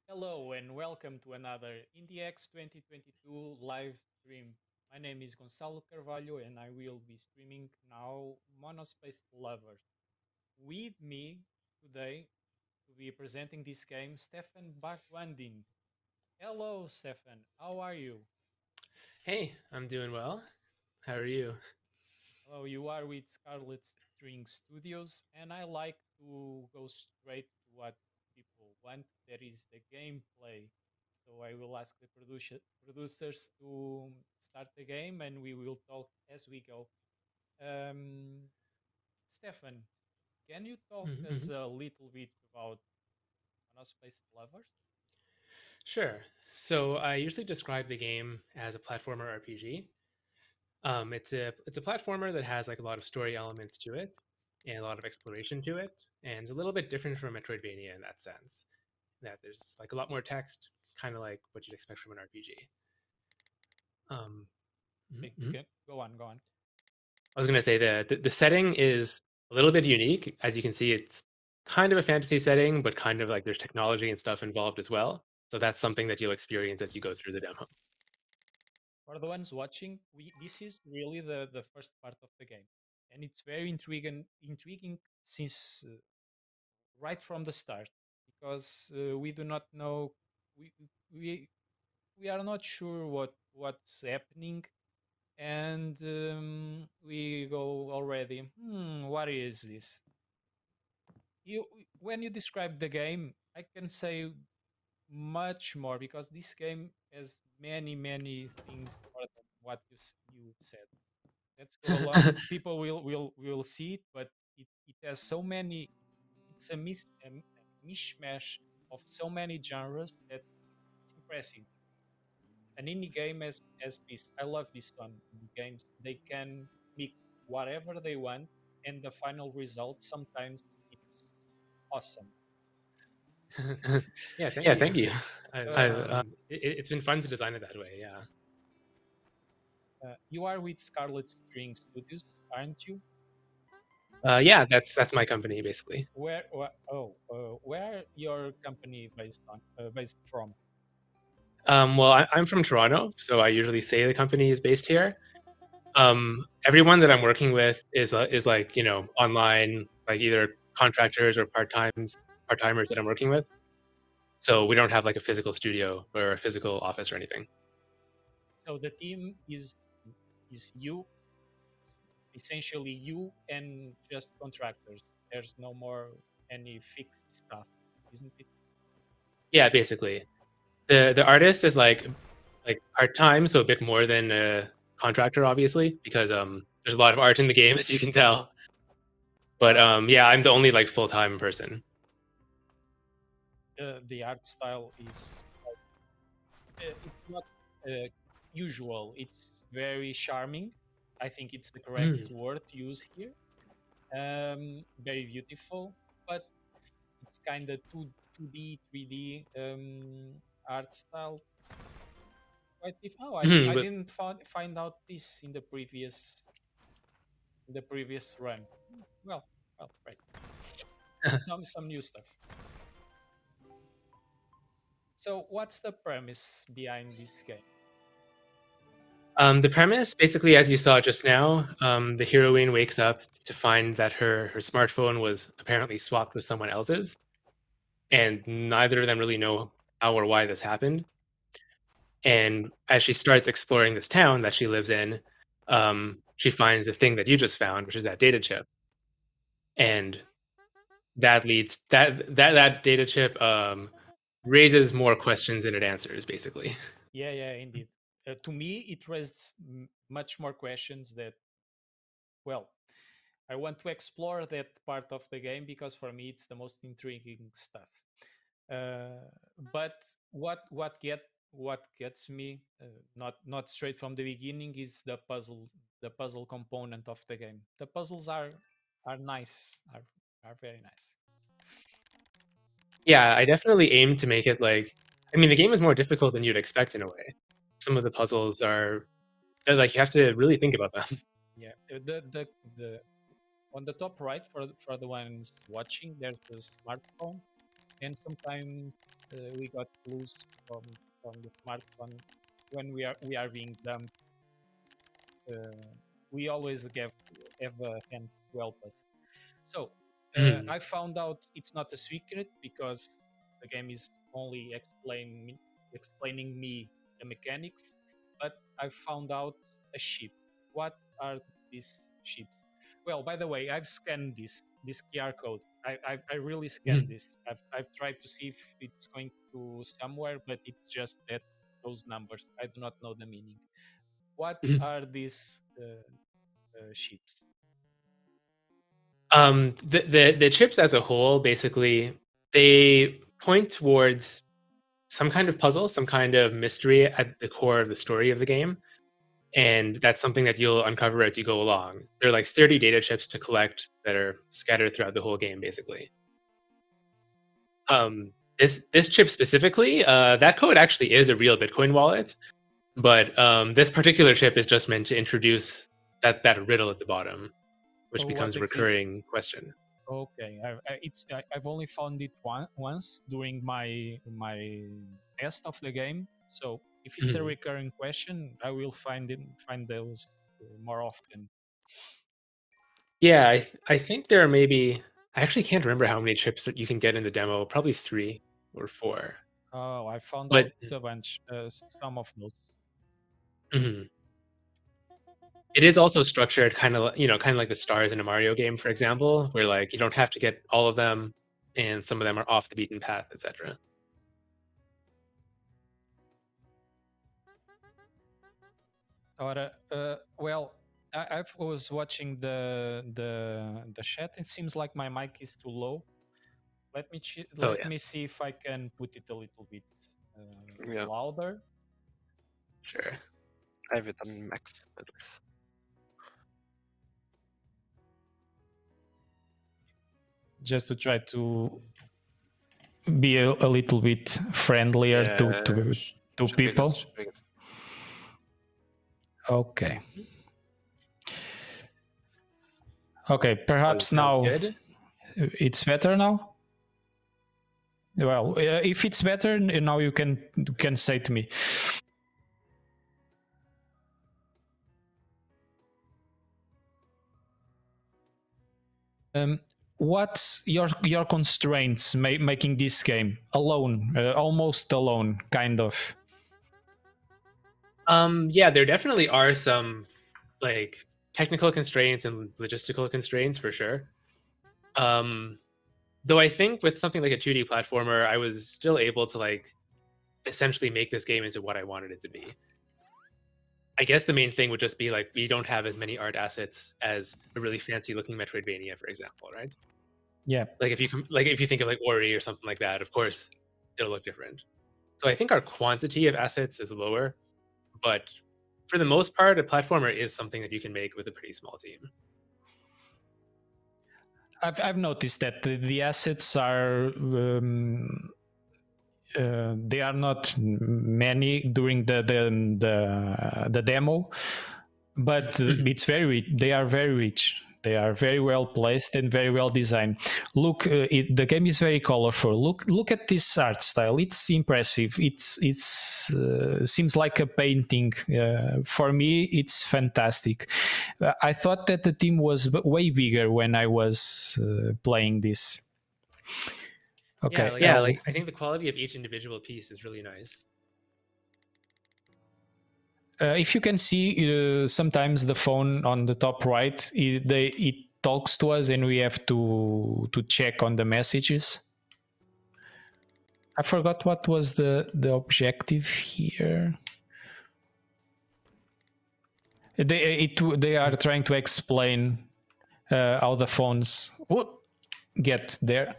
Hello and welcome to another IndieX 2022 live stream. My name is Gonçalo Carvalho and I will be streaming now Monospaced Lovers. With me today to be presenting this game, Stefan Bhagwandin. Hello, Stefan. How are you? Hey, I'm doing well. How are you? Hello, you are with Scarlet String Studios, and I like to go straight to what people want. That is the gameplay. So I will ask the producers to start the game, and we will talk as we go. Um, Stefan, can you talk us Mhm. a little bit about Monospaced Lovers? Sure. So I usually describe the game as a platformer RPG. It's a platformer that has like a lot of story elements to it and a lot of exploration to it, and it's a little bit different from Metroidvania in that sense. That there's like a lot more text, kind of like what you'd expect from an RPG. Um, mhm, Okay, mhm. go on, go on. I was going to say the setting is a little bit unique. As you can see, it's kind of a fantasy setting, but kind of like there's technology and stuff involved as well. So that's something that you'll experience as you go through the demo. For the ones watching, this is really the first part of the game, and it's very intriguing since right from the start because we do not know we we we are not sure what's happening, and we go already, what is this? You When you describe the game, I can say much more because this game has many things more than what you said. Let's go along. People will see it, but it has so many. It's a mishmash of so many genres that it's impressive. An indie game as this. I love this on indie games. They can mix whatever they want, and the final result sometimes it's awesome. Yeah, thank Yeah, you. thank you. It's been fun to design it that way. Yeah. You are with Scarlet String Studios, aren't you? Yeah, that's my company basically. Where your company based from? Well, I'm from Toronto, so I usually say the company is based here. Everyone that I'm working with is like online, like either contractors or part timers that I'm working with. So we don't have like a physical studio or a physical office or anything. So the team is you, essentially you and just contractors. There's no more any fixed stuff, isn't it? Yeah, basically. The artist is like part time, so a bit more than a contractor, obviously, because there's a lot of art in the game, as you can tell. But yeah, I'm the only like full time person. The art style is it's not uh, usual. It's very charming. I think it's the correct Mm. word to use here. Very beautiful, but it's kind of 2D, 3D art style. Quite oh, Mhm, I but didn't find out this in the previous run. Well, well, right. Some new stuff. So, what's the premise behind this game? the premise, basically, as you saw just now, the heroine wakes up to find that her smartphone was apparently swapped with someone else's, and neither of them really know how or why this happened. And as she starts exploring this town that she lives in, she finds the thing that you just found, which is that data chip, and that leads that data chip raises more questions than it answers, basically. Yeah, yeah, indeed. To me, it raised much more questions that, well, I want to explore that part of the game because for me it's the most intriguing stuff. Uh, but what gets me not straight from the beginning is the puzzle component of the game. The puzzles are nice, are very nice. Yeah, I definitely aim to make it like, I mean, the game is more difficult than you'd expect in a way. Some of the puzzles are they're like you have to really think about them. Yeah, the on the top right for the ones watching, there's the smartphone. and sometimes we got clues from the smartphone when we are being dumped. Uh, we always have a hand to help us. So Mhm. I found out it's not a secret because the game is only explaining me the mechanics. But I found out a ship. What are these ships? Well, by the way, I've scanned this QR code. I really scanned Mhm. this. I've tried to see if it's going to somewhere, but it's just that those numbers. I do not know the meaning. What Mhm. are these ships? The chips as a whole, basically, they point towards some kind of puzzle, some kind of mystery at the core of the story of the game, and that's something that you'll uncover as you go along. There are like 30 data chips to collect that are scattered throughout the whole game, basically. This chip specifically, that code actually is a real Bitcoin wallet, but this particular chip is just meant to introduce that riddle at the bottom, which becomes What a exists? recurring question. Okay, I've only found it once during my test of the game. So if it's a Mhm. recurring question, I will find those more often. Yeah, I think there are maybe I actually can't remember how many chips that you can get in the demo. Probably 3 or 4. Oh, I found But out a bunch, some of those. mhm. It is also structured kind of like the stars in a Mario game, for example, where like you don't have to get all of them, and some of them are off the beaten path, etc. Or well, I was watching the chat. It seems like my mic is too low. Oh Let yeah, me see if I can put it a little bit Yeah, louder, sure. I have it on max. just to try to be a little bit friendlier Yeah, to should be good. people. Should be good. Okay. Okay, Oh, perhaps sounds now good. it's better now. Well, if it's better now, you can say to me. What's your constraints making this game alone, almost alone, kind of? Yeah, there definitely are some like technical constraints and logistical constraints for sure. Um, though I think with something like a 2D platformer, I was still able to like essentially make this game into what I wanted it to be. I guess the main thing would just be like we don't have as many art assets as a really fancy looking Metroidvania, for example, right? Yeah, Like if you think of like Ori or something like that, of course it'll look different. So I think our quantity of assets is lower, but for the most part, a platformer is something that you can make with a pretty small team. I've noticed that the assets are they are not many during the demo, but it's they are very rich. They are very well placed and very well designed. Look, the game is very colorful. Look at this art style. It's impressive. It's seems like a painting. For me, it's fantastic. I thought that the team was way bigger when I was playing this. Okay. Yeah, like I think the quality of each individual piece is really nice. If you can see, sometimes the phone on the top right, it talks to us, and we have to check on the messages. I forgot what was the objective here. They are trying to explain how the phones get there.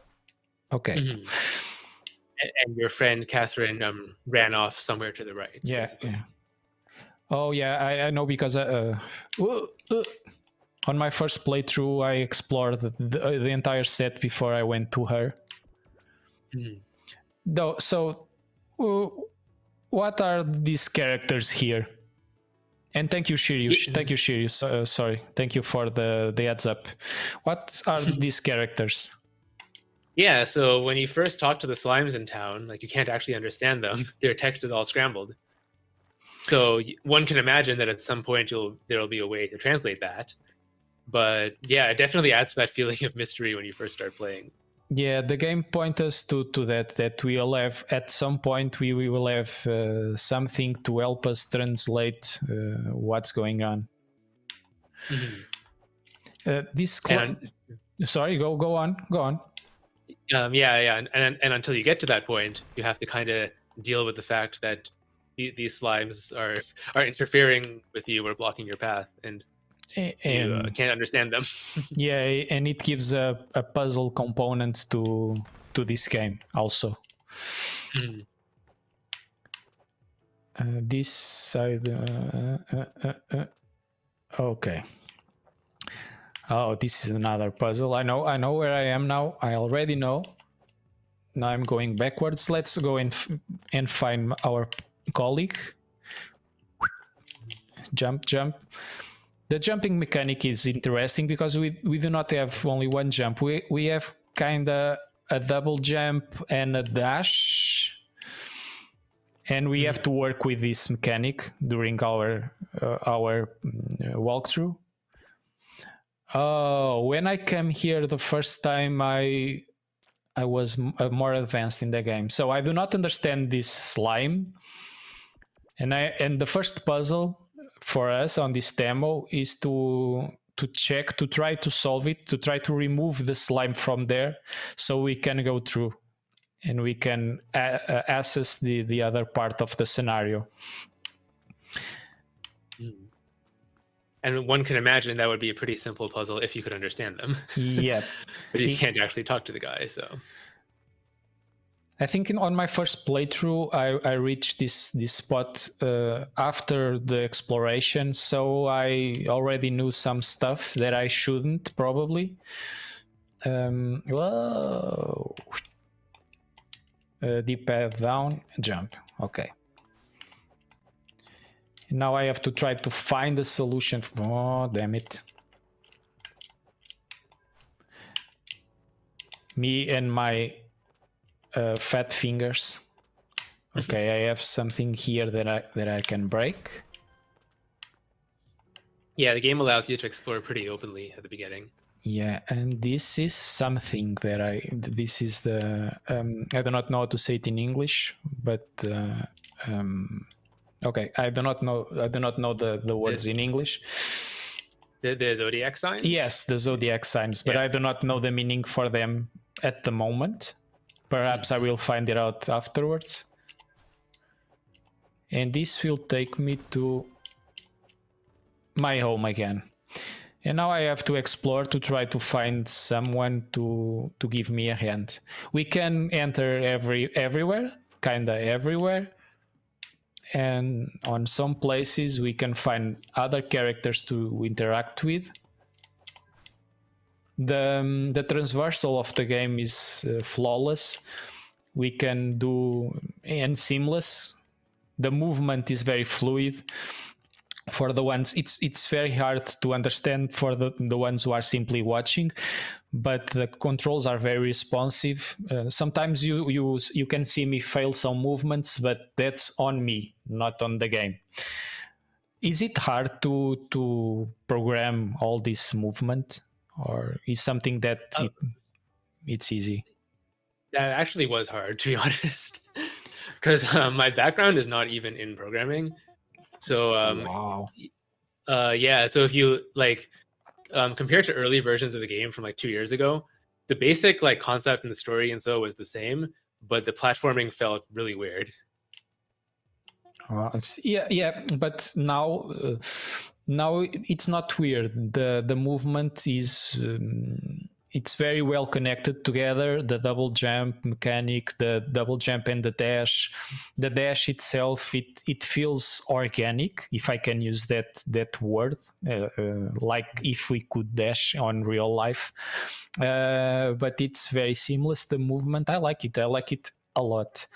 Okay. Mm-hmm. And your friend Catherine ran off somewhere to the right. Yeah. Basically. Yeah. Oh yeah, I know because on my first playthrough, I explored the entire set before I went to her. Mm-hmm. Though, so what are these characters here? And thank you, Shiryu. Thank you, Shiryu. Sorry. Thank you for the heads up. What are these characters? Yeah, so when you first talk to the slimes in town, like you can't actually understand them. Their text is all scrambled. So one can imagine that at some point there'll be a way to translate that. But yeah, it definitely adds to that feeling of mystery when you first start playing. Yeah, the game points us to that we'll have at some point we will have something to help us translate what's going on. Mm-hmm. Sorry, go on. Yeah, and until you get to that point, you have to kind of deal with the fact that these slimes are interfering with you or blocking your path, and you can't understand them. Yeah, and it gives a puzzle component to this game also. This side. Okay. Oh, this is another puzzle. I know where I am now. I already know. Now I'm going backwards. Let's go and find our colleague. Jump. The jumping mechanic is interesting because we do not have only one jump. We have kind of a double jump and a dash. And we have to work with this mechanic during our walkthrough. Oh, when I came here the first time, I was more advanced in the game, so I do not understand this slime. And the first puzzle for us on this demo is to try to solve it, to try to remove the slime from there, so we can go through and we can assess the other part of the scenario. And one can imagine that would be a pretty simple puzzle if you could understand them. Yeah. But you can't actually talk to the guy, so. I think on my first playthrough, I reached this spot after the exploration, so I already knew some stuff that I shouldn't, probably. Whoa. D-pad down, jump. Okay. Now I have to try to find a solution. Oh, damn it. Me and my fat fingers. Okay, I have something here that I can break. Yeah, the game allows you to explore pretty openly at the beginning. Yeah, and this is something that this is the I do not know how to say it in English, but okay, I do not know the words in English. The zodiac signs? Yes, the zodiac signs, but I do not know the meaning for them at the moment. Perhaps I will find it out afterwards. And this will take me to my home again. And now I have to explore to try to find someone to give me a hand. We can enter everywhere, kinda everywhere. And on some places we can find other characters to interact with. The transversal of the game is flawless. We can do and seamless. The movement is very fluid. For the ones, it's very hard to understand for the ones who are simply watching, but the controls are very responsive. Sometimes you can see me fail some movements, but that's on me, not on the game. Is it hard to program all this movement, or is something that it's easy? That actually was hard, to be honest, because my background is not even in programming. So wow. Yeah, so if you like compared to early versions of the game from like 2 years ago, the basic like concept and the story and so was the same, but the platforming felt really weird. Yeah, but now it's not weird. The movement is it's very well connected together. The double jump mechanic, the double jump and the dash itself, it feels organic, if I can use that word, like if we could dash on real life. But it's very seamless, the movement. I like it a lot.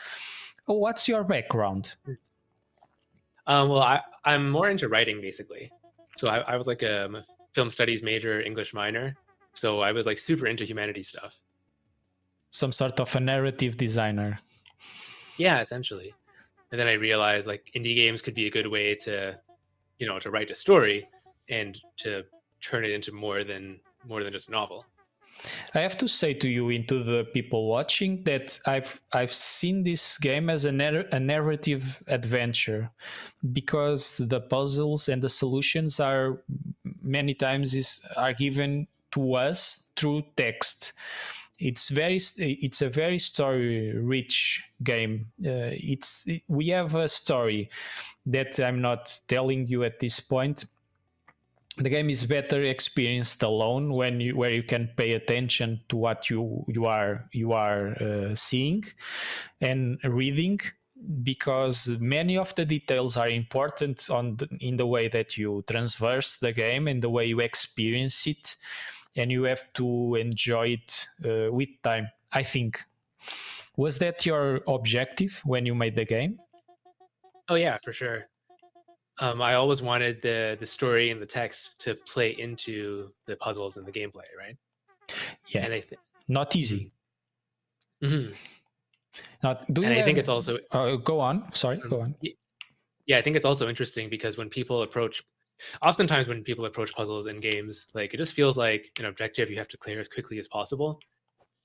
What's your background? Well, I'm more into writing, basically. So I was like a film studies major, English minor. So I was like super into humanities stuff. some sort of a narrative designer. Yeah, essentially. And then I realized like indie games could be a good way to, to write a story and to turn it into more than just a novel. I have to say to you, into the people watching, that I've seen this game as a narrative adventure, because the puzzles and the solutions are many times are given to us through text. It's a very story rich game. We have a story that I'm not telling you at this point. The game is better experienced alone, where you can pay attention to what you are seeing and reading, because many of the details are important in the way that you traverse the game and the way you experience it, and you have to enjoy it with time, I think. Was that your objective when you made the game? Oh yeah, for sure. I always wanted the story and the text to play into the puzzles and the gameplay, right? Yeah, and not easy. Mm-hmm. Now, I think it's also go on. Sorry, go on. Yeah, I think it's also interesting because oftentimes when people approach puzzles in games, like it just feels like an objective you have to clear as quickly as possible.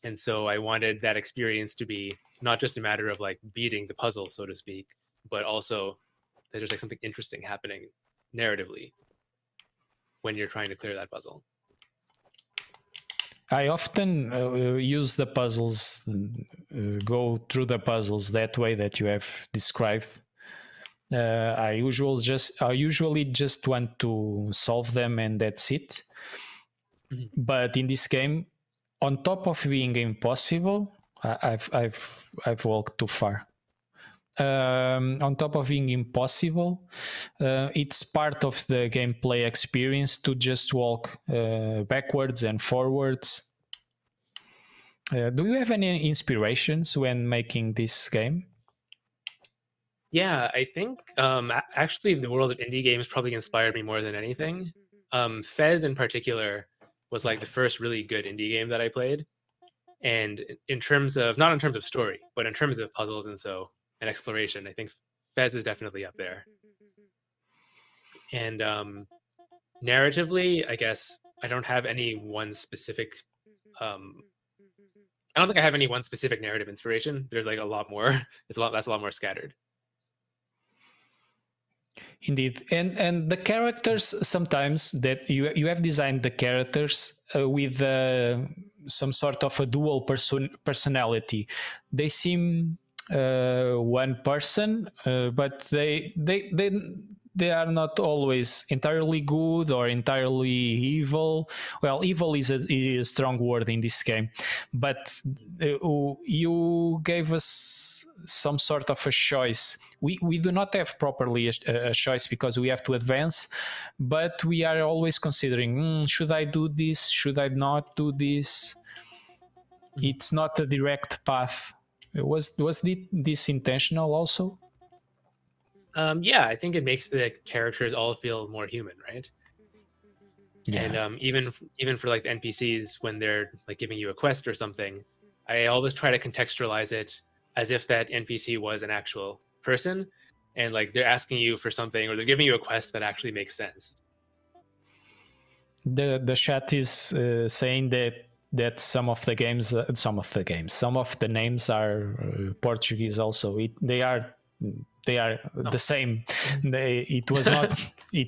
And so I wanted that experience to be not just a matter of like beating the puzzle, so to speak, but also that there's like something interesting happening narratively when you're trying to clear that puzzle. I often use the puzzles, go through the puzzles that way that you have described. I usually just want to solve them and that's it. Mm-hmm. But in this game, on top of being impossible, I've walked too far. On top of being impossible, it's part of the gameplay experience to just walk backwards and forwards. Do you have any inspirations when making this game? Yeah, I think actually the world of indie games probably inspired me more than anything. Fez in particular was like the first really good indie game that I played. And not in terms of story, but in terms of puzzles and exploration, I think Fez is definitely up there. And narratively, I guess I don't have any one specific I don't think I have any one specific narrative inspiration. There's like a lot more. That's a lot more scattered. Indeed, and the characters, sometimes that you have designed the characters with some sort of a dual personality. They seem one person, but they are not always entirely good or entirely evil. Well, evil is a strong word in this game, but you gave us some sort of a choice. We do not have properly a choice because we have to advance, but we are always considering, should I do this? Should I not do this? It's not a direct path. Was this intentional also? Yeah, I think it makes the characters all feel more human, right? Yeah. And even for like the NPCs, when they're like giving you a quest or something, I always try to contextualize it as if that NPC was an actual person, and like they're asking you for something or they're giving you a quest that actually makes sense. The chat is saying that some of the names are Portuguese also. They are the same. It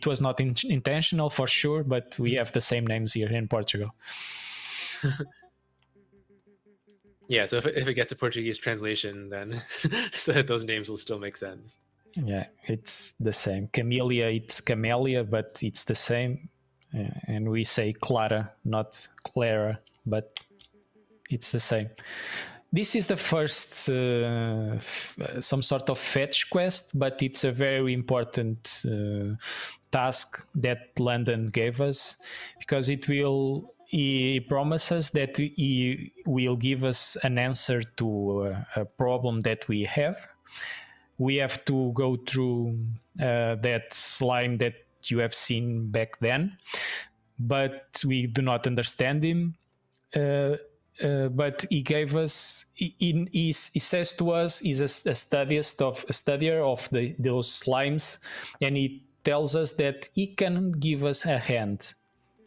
was not intentional for sure, but we have the same names here in Portugal. Yeah, so if it gets a Portuguese translation, then so those names will still make sense. Yeah, it's the same. Camellia, it's Camellia, but it's the same. And we say Clara, not Clara, but it's the same. This is the first some sort of fetch quest, but it's a very important task that London gave us, because he promises that he will give us an answer to a problem that we have. We have to go through that slime that you have seen back then, but we do not understand him. but he gave us. He says to us he's a studier of those slimes, and he tells us that he can give us a hand,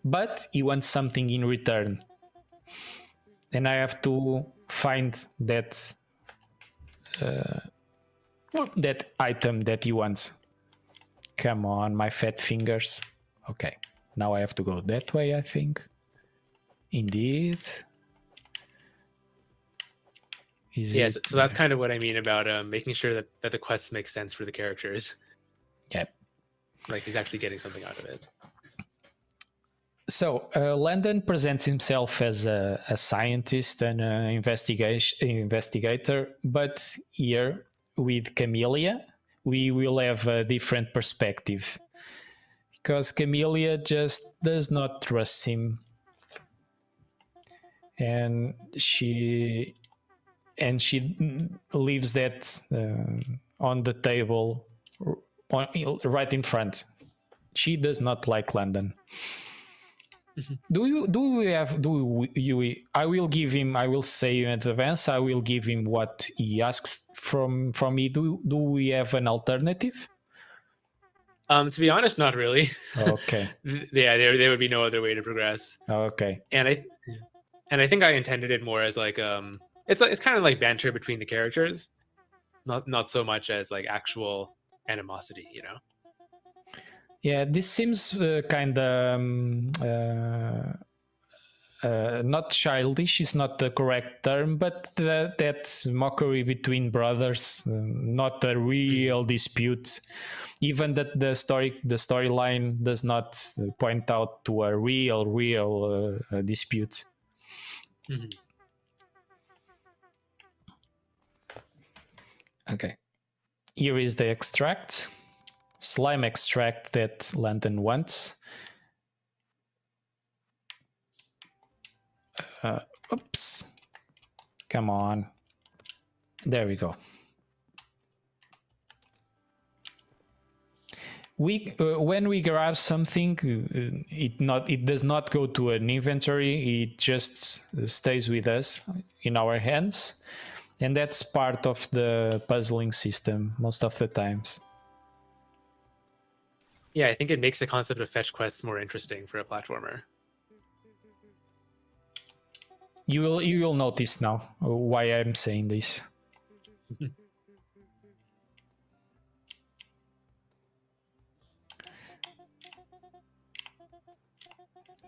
but he wants something in return, and I have to find that that item that he wants. Come on, my fat fingers. Okay, now I have to go that way, I think. Indeed. Yes, so that's kind of what I mean about making sure that the quests make sense for the characters. Yep. Like he's actually getting something out of it. So Landon presents himself as a scientist and an investigator, but here with Camellia, we will have a different perspective, because Camellia just does not trust him, and she leaves that on the table right in front. She does not like Landon. I will give him, I will say in advance, I will give him what he asks from me. Do we have an alternative? To be honest, not really. Okay. Yeah, there would be no other way to progress. Okay. And I think I intended it more as like it's kind of like banter between the characters, not so much as like actual animosity, you know. Yeah, this seems kind of not childish is not the correct term, but that mockery between brothers, not a real dispute. Even that the storyline does not point out to a real dispute. Mm-hmm. Okay, here is the extract. Slime extract that Landon wants. Oops. Come on. There we go. When we grab something, it does not go to an inventory. It just stays with us in our hands, and that's part of the puzzling system most of the times. Yeah, I think it makes the concept of fetch quests more interesting for a platformer. You will notice now why I'm saying this.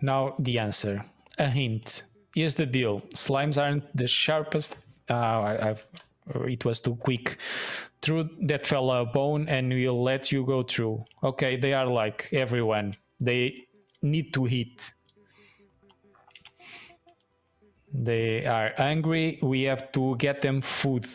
Now the answer. A hint. Here's the deal. Slimes aren't the sharpest. It was too quick. Through that fella bone, and we'll let you go through. Okay, they are like everyone. They need to eat. They are angry. We have to get them food.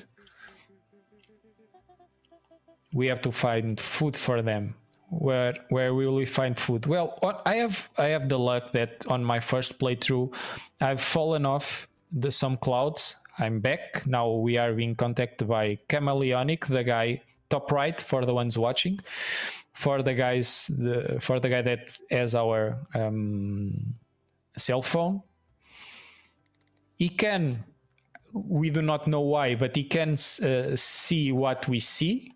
We have to find food for them. Where will we find food? Well, I have the luck that on my first playthrough, I've fallen off some clouds. I'm back. Now we are being contacted by Chameleonic, the guy top right for the ones watching. For the guy that has our cell phone. He can, we do not know why, but he can see what we see.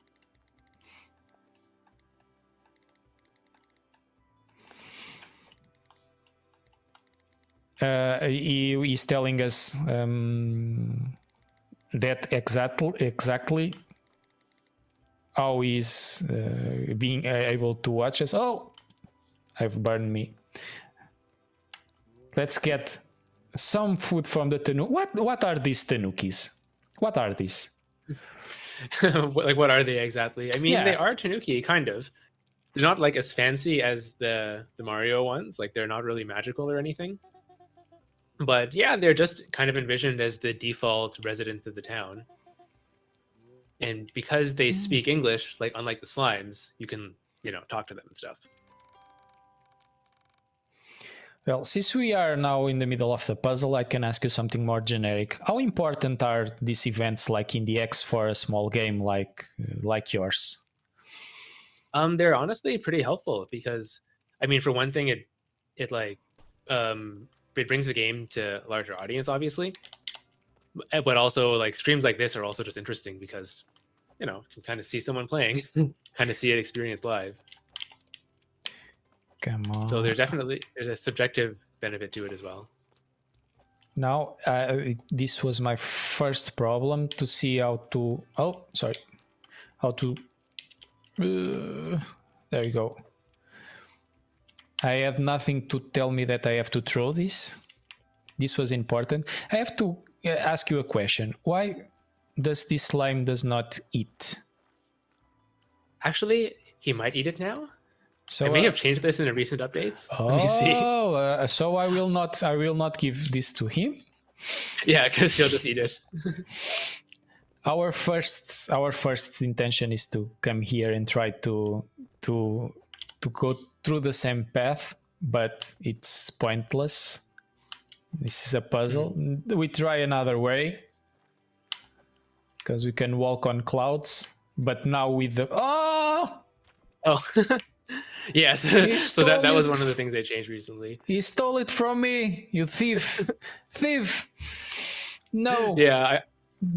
He's telling us that exactly how he's being able to watch us. Oh, I've burned me. Let's get some food from the tanuki. What are these tanukis? What are these? Like, what are they exactly? I mean, Yeah. They are tanuki, kind of. They're not like as fancy as the Mario ones. Like, they're not really magical or anything. But yeah, they're just kind of envisioned as the default residents of the town. And because they speak English, like unlike the slimes, you can, talk to them and stuff. Well, since we are now in the middle of the puzzle, I can ask you something more generic. How important are these events like in the X for a small game like yours? They're honestly pretty helpful because, I mean, for one thing, it brings the game to a larger audience, obviously. But also, like, streams like this are also just interesting because, you know, you can kind of see someone playing, kind of see it experienced live. Come on. So there's a subjective benefit to it as well. Now, this was my first problem to see how to. Oh, sorry. How to. There you go. I had nothing to tell me that I have to throw this. This was important. I have to ask you a question. Why does this slime does not eat? Actually, he might eat it now. So I may have changed this in a recent update. Let me see. So I will not give this to him. Yeah, because he'll just eat it. Our first intention is to come here and try to go through the same path, but it's pointless. This is a puzzle. We try another way because we can walk on clouds, but now with the Yes. So that was one of the things they changed recently. He stole it from me, you thief. Thief. No. Yeah,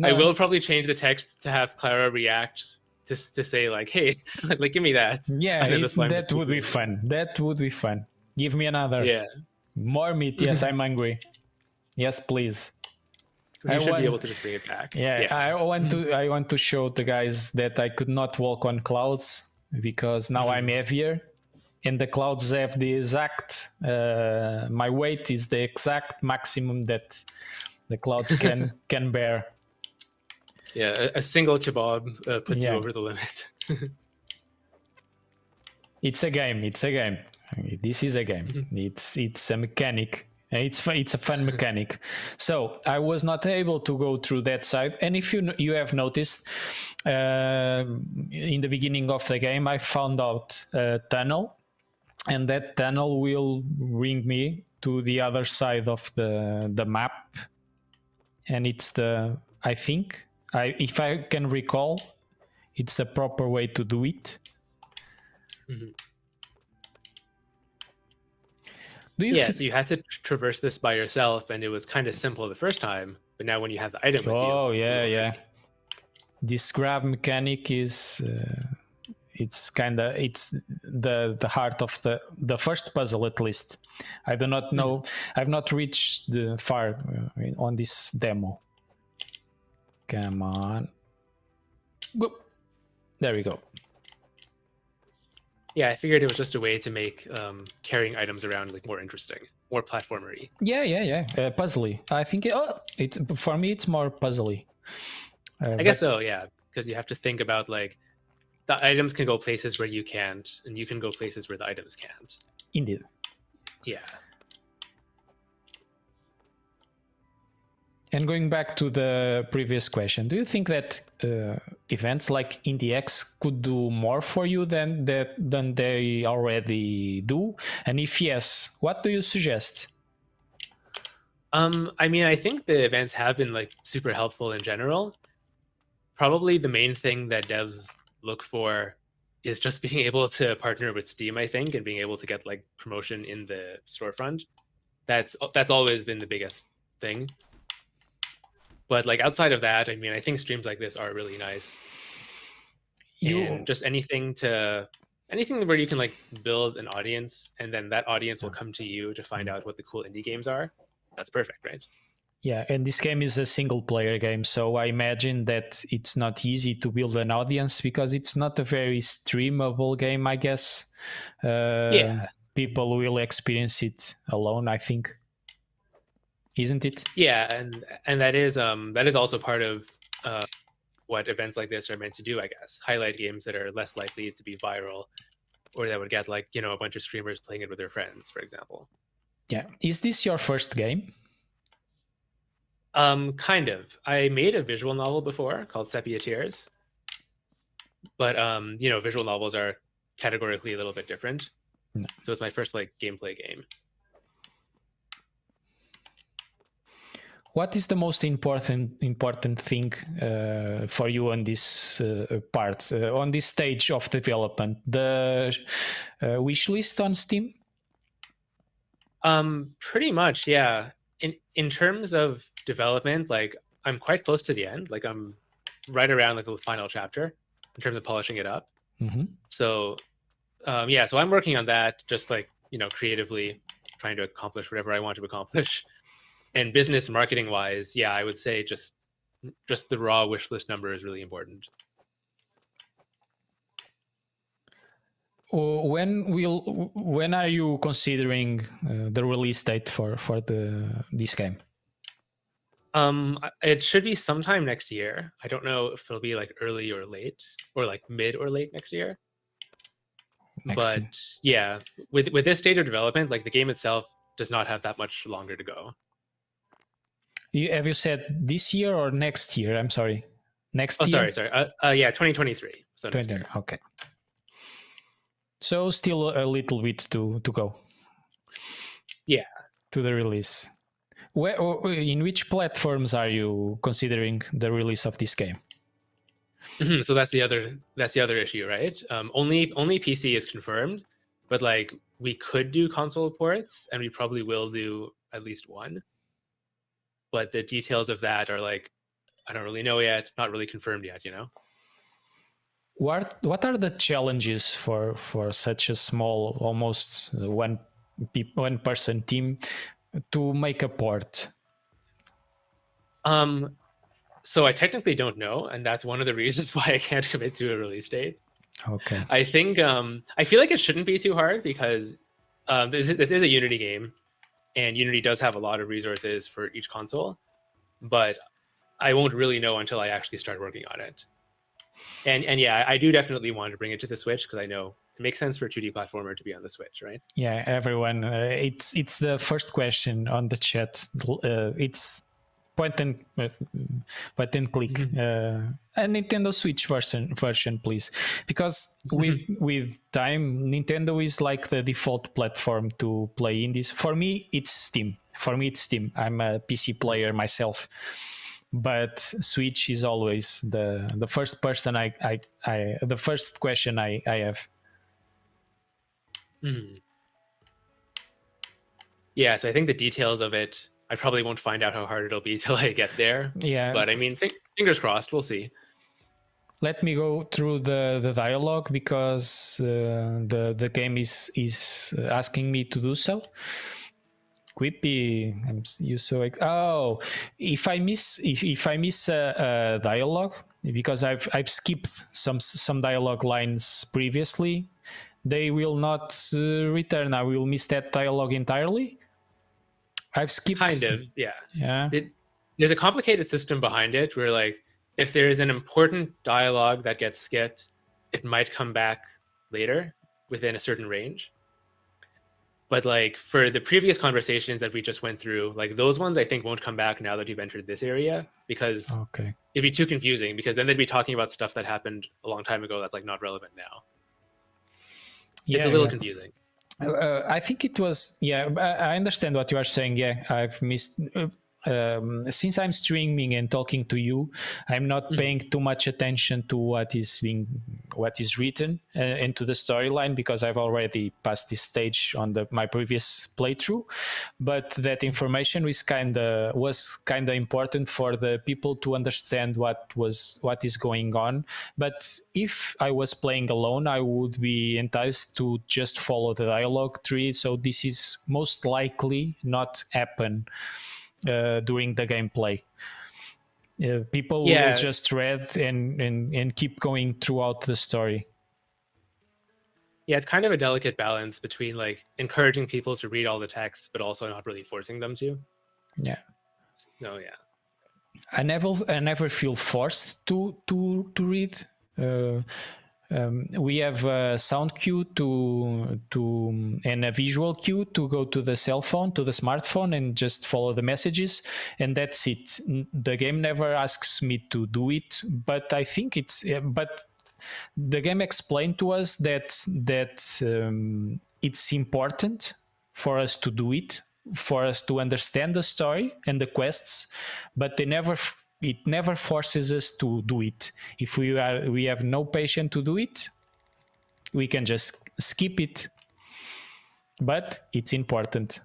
I will probably change the text to have Clara react to say like, hey, like give me that. Yeah, that would be fun. That would be fun. Give me another. Yeah. More meat. Yes, I'm hungry. Yes, please. You should be able to just bring it back. Yeah. I want to show the guys that I could not walk on clouds because now I'm heavier, and the clouds have the exact. My weight is the exact maximum that the clouds can bear. Yeah, a single kebab puts you over the limit. It's a game. This is a game. It's a mechanic. It's a fun mechanic. So I was not able to go through that side. And if you have noticed, in the beginning of the game, I found out a tunnel, and that tunnel will bring me to the other side of the map. And it's I think, if I can recall, it's the proper way to do it. So you had to traverse this by yourself, and it was kind of simple the first time, but now when you have the item with you... Oh, yeah. This grab mechanic is... it's the heart of the first puzzle, at least. I do not know. I've not reached far on this demo. Come on. Whoop. There we go. Yeah, I figured it was just a way to make carrying items around like more interesting, more platformery. Yeah. Puzzly. I think for me it's more puzzly. I guess so. Yeah, because you have to think about like the items can go places where you can't, and you can go places where the items can't. Indeed. Yeah. And going back to the previous question, do you think that events like IndieX could do more for you than they already do? And if yes, what do you suggest? I mean, I think the events have been like super helpful in general. Probably the main thing that devs look for is just being able to partner with Steam, I think, and being able to get like promotion in the storefront. That's always been the biggest thing. But like outside of that, I mean, I think streams like this are really nice. And just anything where you can like build an audience, and then that audience will come to you to find out what the cool indie games are. That's perfect, right? Yeah, and this game is a single player game, so I imagine that it's not easy to build an audience because it's not a very streamable game, I guess. People will experience it alone, I think. Isn't it? Yeah, and that is also part of what events like this are meant to do, I guess. Highlight games that are less likely to be viral, or that would get like, you know, a bunch of streamers playing it with their friends, for example. Yeah. Is this your first game? Kind of. I made a visual novel before called Sepia Tears, but you know, visual novels are categorically a little bit different. No. So it's my first like gameplay game. What is the most important thing for you on this part, on this stage of development? The wish list on Steam? Pretty much, yeah. In terms of development, like I'm quite close to the end. Like I'm right around like the final chapter in terms of polishing it up. Mm-hmm. So yeah, so I'm working on that, just like creatively trying to accomplish whatever I want to accomplish. And business marketing wise, yeah, I would say just the raw wish list number is really important. When are you considering the release date for this game? It should be sometime next year. I don't know if it'll be like early or late, or like mid or late next year. But yeah, with this stage of development, like the game itself does not have that much longer to go. Have you said this year or next year? I'm sorry. Next year? Sorry. Yeah, 2023. So next year. Okay. So still a little bit to go. Yeah. To the release. In which platforms are you considering the release of this game? Mm-hmm. So that's the other issue, right? Only PC is confirmed, but like we could do console ports, and we probably will do at least one. But the details of that are like, I don't really know yet, not really confirmed yet, What are the challenges for such a small, almost one person team to make a port? So I technically don't know, and that's one of the reasons why I can't commit to a release date. Okay. I think I feel like it shouldn't be too hard because this is a Unity game, and Unity does have a lot of resources for each console, but I won't really know until I actually start working on it. And yeah, I do definitely want to bring it to the Switch because I know it makes sense for a 2D platformer to be on the Switch, right? Yeah, everyone. It's the first question on the chat. It's point and click. Mm-hmm. A Nintendo Switch version, please, because with time, Nintendo is like the default platform to play indies. For me, it's Steam. I'm a PC player myself, but Switch is always the first person the first question I have. Mm. Yeah, so I think the details of it, I probably won't find out how hard it'll be till I get there. Yeah, but I mean, fingers crossed, we'll see. Let me go through the dialogue because the game is asking me to do so. Quippy, you so if I miss a dialogue because I've skipped some dialogue lines previously, they will not return. I will miss that dialogue entirely. I've skipped. Kind of, yeah. Yeah. There's a complicated system behind it where, like, if there is an important dialogue that gets skipped, it might come back later within a certain range. But like for the previous conversations that we just went through, like those ones I think won't come back now that you've entered this area because it'd be too confusing because then they'd be talking about stuff that happened a long time ago that's like not relevant now. Yeah, it's a little confusing. I think it was, I understand what you are saying. Yeah, I've missed... since I'm streaming and talking to you, I'm not paying too much attention to what is written into the storyline because I've already passed this stage on my previous playthrough. But that information was kind of important for the people to understand what is going on. But if I was playing alone, I would be enticed to just follow the dialogue tree. So this is most likely not happen during the gameplay. People will just read and keep going throughout the story. Yeah, it's kind of a delicate balance between like encouraging people to read all the text, but also not really forcing them to. Yeah. No, yeah. I never feel forced to read. We have a sound cue and a visual cue to go to the cell phone, to the smartphone, and just follow the messages, and that's it. The game never asks me to do it, but I think but the game explained to us that it's important for us to do it, for us to understand the story and the quests, but it never forces us to do it. If we have no patience to do it, we can just skip it. But it's important.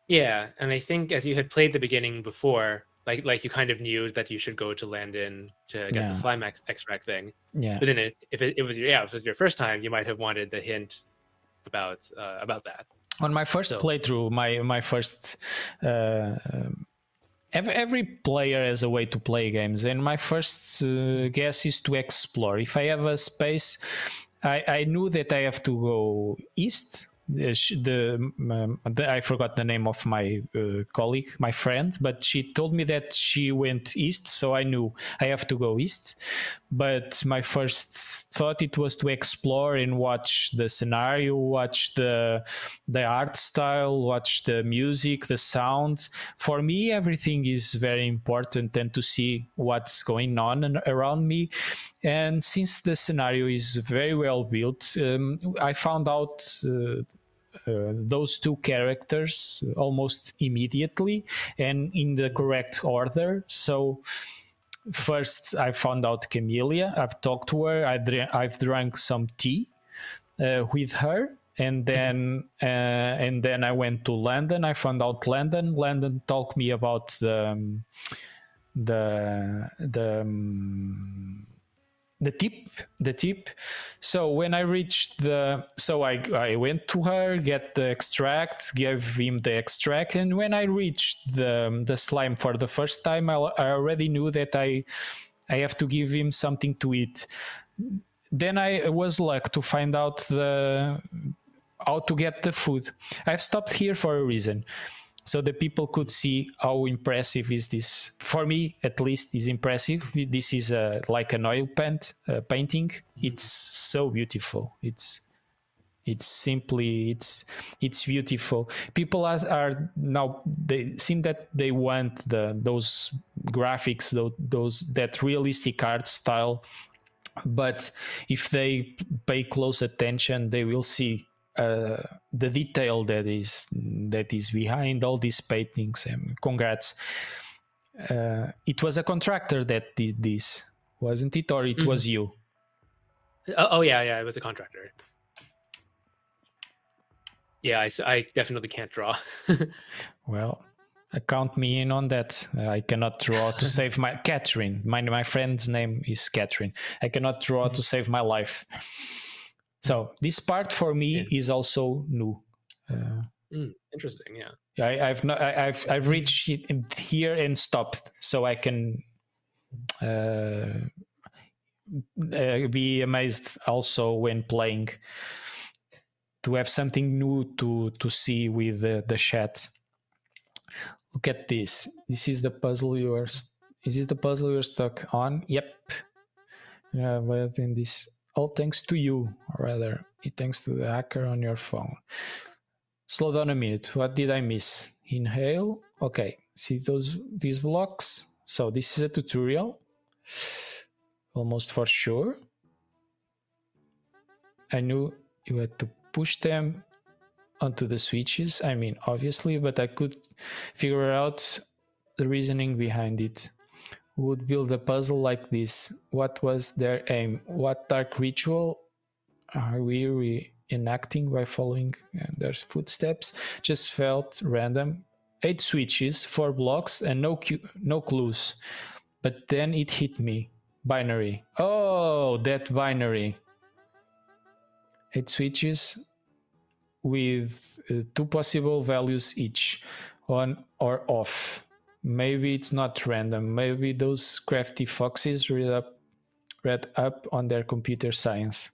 Yeah, and I think as you had played the beginning before, like you kind of knew that you should go to Landon to get the slime extract thing. Yeah. But then if it was your first time, you might have wanted the hint about that. On my first playthrough, my first every player has a way to play games, and my first guess is to explore. If I have a space, I knew that I have to go east. I forgot the name of my colleague, my friend, but she told me that she went east, so I knew I have to go east. But my first thought it was to explore and watch the scenario, watch the art style, watch the music, the sound. For me, everything is very important, and to see what's going on around me. And since the scenario is very well built, I found out those two characters almost immediately and in the correct order. So first I found out Camellia. I've talked to her. I've drank some tea with her. And then I went to Landon. I found out Landon. Landon told me about the tip. So when I reached I went to her, get the extract, gave him the extract, and when I reached the slime for the first time, I already knew that I have to give him something to eat. Then I was lucky to find out how to get the food. I've stopped here for a reason, so the people could see how impressive is this. For me, at least, is impressive. This is like an oil painting. It's so beautiful. It's beautiful. People are now, they seem that they want those graphics, that realistic art style. But if they pay close attention, they will see the detail that is behind all these paintings. And congrats. It was a contractor that did this, wasn't it? Or it was you? Oh yeah, it was a contractor. Yeah, I definitely can't draw. Well, count me in on that. I cannot draw to save my Catherine. My friend's name is Catherine. I cannot draw to save my life. So this part for me is also new. Interesting. Yeah. I've reached here and stopped, so I can be amazed also when playing, to have something new to see with the chat. Look at this. This is the puzzle is this the puzzle you're stuck on? Yep. But in this, all thanks to you, or rather, thanks to the hacker on your phone. Slow down a minute. What did I miss? Inhale. Okay. See these blocks? So this is a tutorial. Almost for sure. I knew you had to push them onto the switches. I mean, obviously, but I could figure out the reasoning behind it. Who would build a puzzle like this? What was their aim? What dark ritual are we reenacting by following their footsteps? Just felt random. 8 switches, 4 blocks, and no clues. But then it hit me. Binary. Oh, that binary. 8 switches with 2 possible values each, on or off. Maybe it's not random. Maybe those crafty foxes read up on their computer science.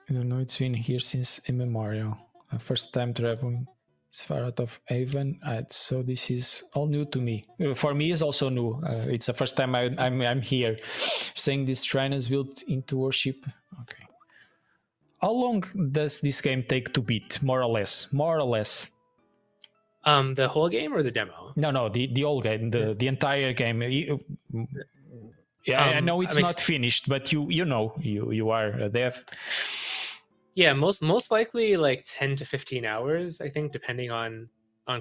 I don't know, it's been here since immemorial. My first time traveling as far out of Avon, so this is all new to me. For me, it's also new. It's the first time I'm here. Saying this shrine is built into worship. Okay. How long does this game take to beat, more or less? More or less. The whole game or the demo? No, the whole game, the entire game. Yeah, I know it's not finished, but you know, you are a dev. Yeah, most likely like 10 to 15 hours, I think, depending on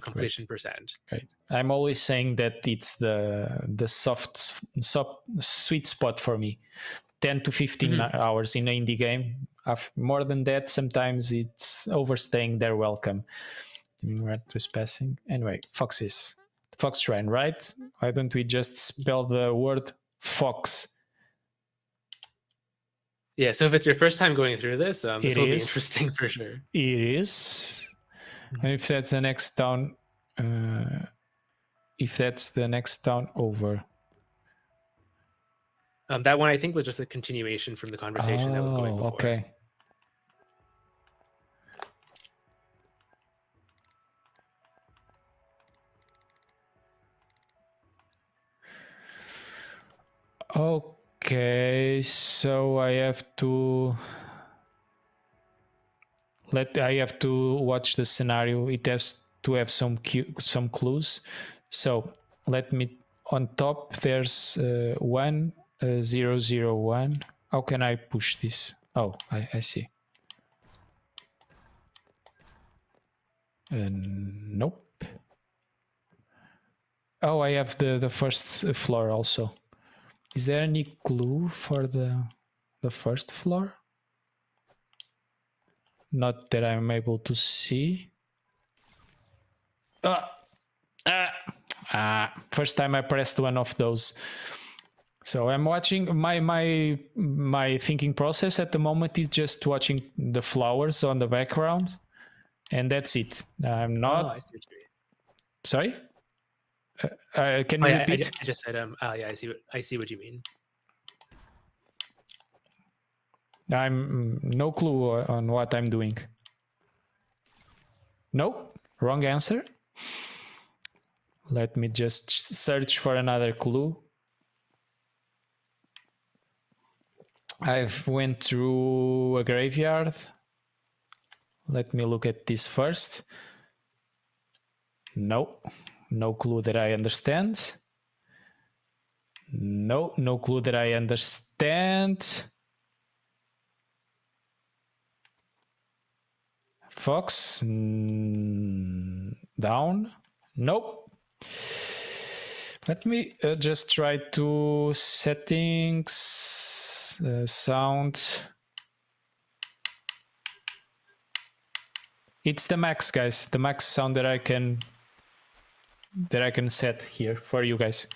completion percent. Right. I'm always saying that it's the soft sweet spot for me. 10 to 15 hours in an indie game. more than that, sometimes it's overstaying their welcome. We're trespassing. Anyway, foxes. Fox shrine, right? Why don't we just spell the word fox? Yeah, so if it's your first time going through this, this will be is. interesting for sure. It is. And if that's the next town, over. That one I think was just a continuation from the conversation that was going before. Okay. Okay, so I have to watch the scenario. It has to have some clues. So let me, on top there's 1001. How can I push this? Oh, I see. Nope. Oh, I have the first floor also. Is there any clue for the first floor? Not that I'm able to see. First time I pressed one of those. So I'm watching my thinking process at the moment is just watching the flowers on the background, and that's it. I'm not. Oh, I see what you mean. Sorry. Can you repeat? I just said yeah, I see what you mean. I'm no clue on what I'm doing. No, wrong answer. Let me just search for another clue. I've went through a graveyard. Let me look at this first. No clue that I understand. No clue that I understand. Fox, down. Nope. Let me just try to settings, sound. It's the max, guys. The max sound that I can set here for you guys.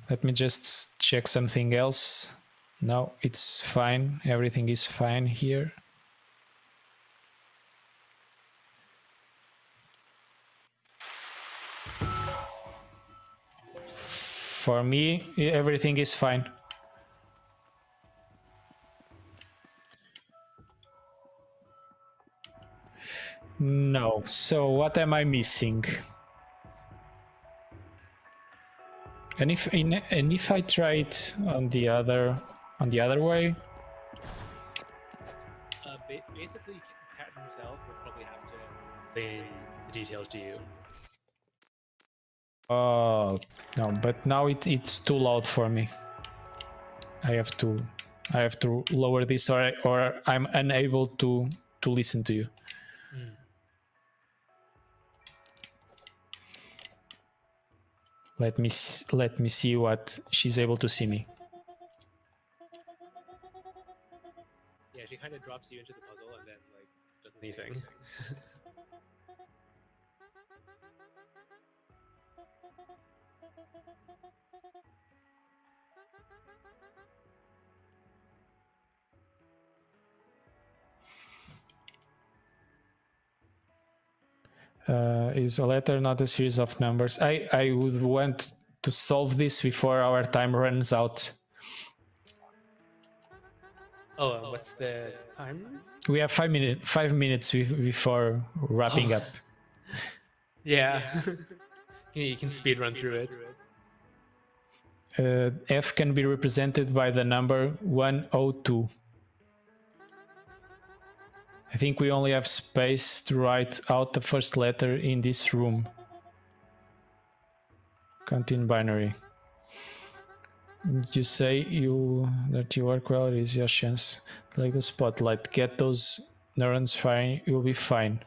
Let me just check something else. No, it's fine. Everything is fine here. For me, everything is fine. No. So what am I missing? And if I try it on the other way, basically, Cat himself would probably have to explain the details to you. Oh no! But now it's too loud for me. I have to lower this, or I'm unable to listen to you. Let me see what she's able to see me. Yeah, she kind of drops you into the puzzle and then like doesn't say anything. Is a letter not a series of numbers? I would want to solve this before our time runs out. Oh, what's the time? We have 5 minutes before wrapping up. Yeah. You can speed run through it. F can be represented by the number 102. I think we only have space to write out the first letter in this room. Count in binary. You say that you work well, it is your chance. Like the spotlight, get those neurons firing, you'll be fine.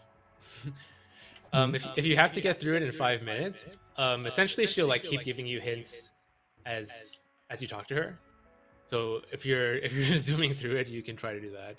If you have to get through it in 5 minutes, essentially she'll like keep giving you hints as you talk to her. So if you're zooming through it, you can try to do that.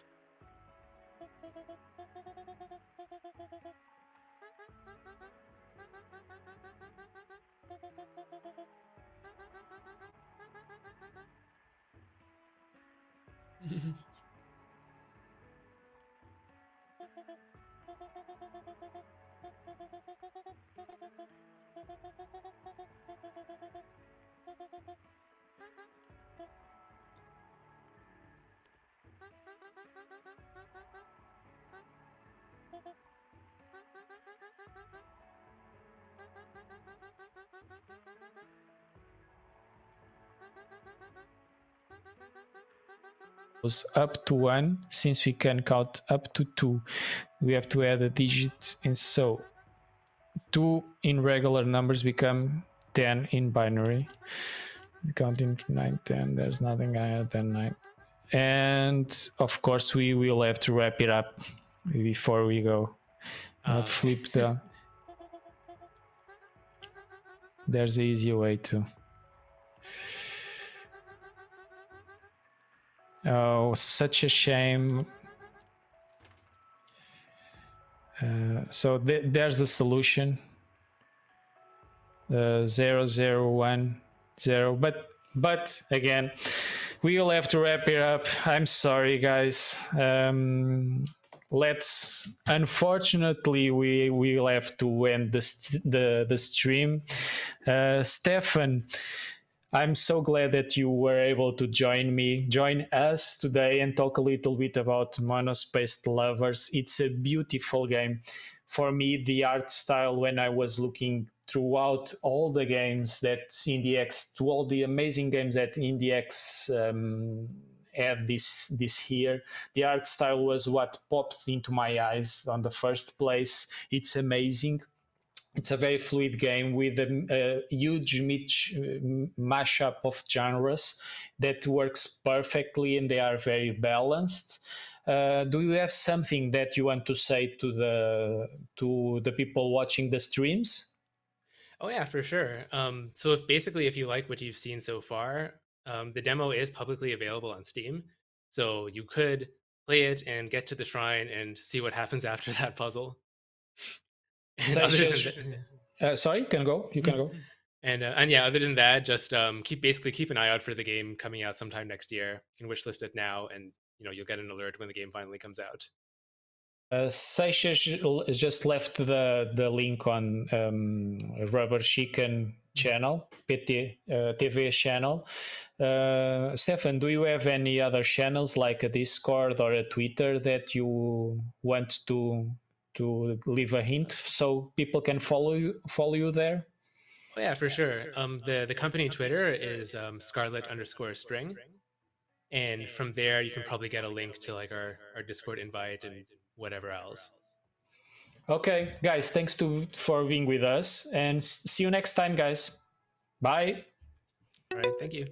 Up to 1, since we can count up to 2, we have to add a digit, and so 2 in regular numbers become 10 in binary. Counting 9, 10, there's nothing higher than 9. And of course we will have to wrap it up before we go. Flip the there's an easy way to. Oh, such a shame. So there's the solution. 0, 0, 1, 0. But again, we'll have to wrap it up. I'm sorry, guys. Unfortunately, we will have to end the stream. Stefan, I'm so glad that you were able to join us today and talk a little bit about Monospaced Lovers. It's a beautiful game. For me, the art style, when I was looking throughout all the games that IndieX, to all the amazing games that IndieX had this year, the art style was what popped into my eyes on the first place. It's amazing. It's a very fluid game with a huge mashup of genres that works perfectly, and they are very balanced. Do you have something that you want to say to the people watching the streams? Oh yeah, for sure. So if you like what you've seen so far, the demo is publicly available on Steam. So you could play it and get to the shrine and see what happens after that puzzle. Sorry, you can go. And yeah, other than that, just keep an eye out for the game coming out sometime next year. You can wishlist it now, and you'll get an alert when the game finally comes out. Seixas just left the link on Rubber Chicken channel, PT TV channel. Stefan, do you have any other channels like a Discord or a Twitter that you want to leave a hint so people can follow you there? Oh yeah, for sure. The company Twitter is Scarlet_string, and from there you can probably get a link to like our Discord invite and whatever else. Okay, guys, thanks for being with us, and see you next time, guys. Bye. All right, thank you.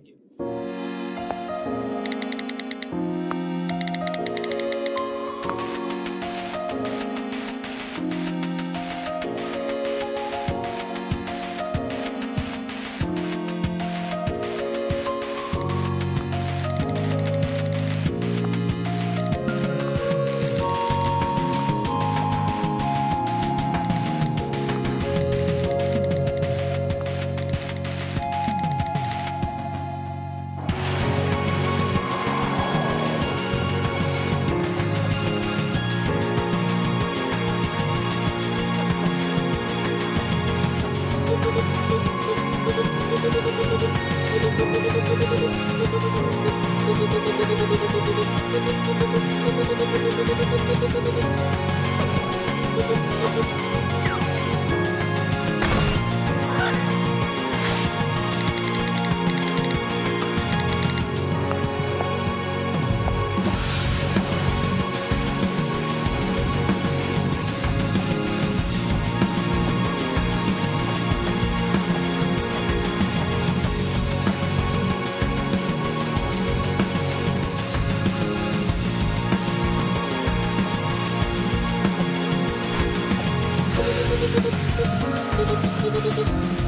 Bye.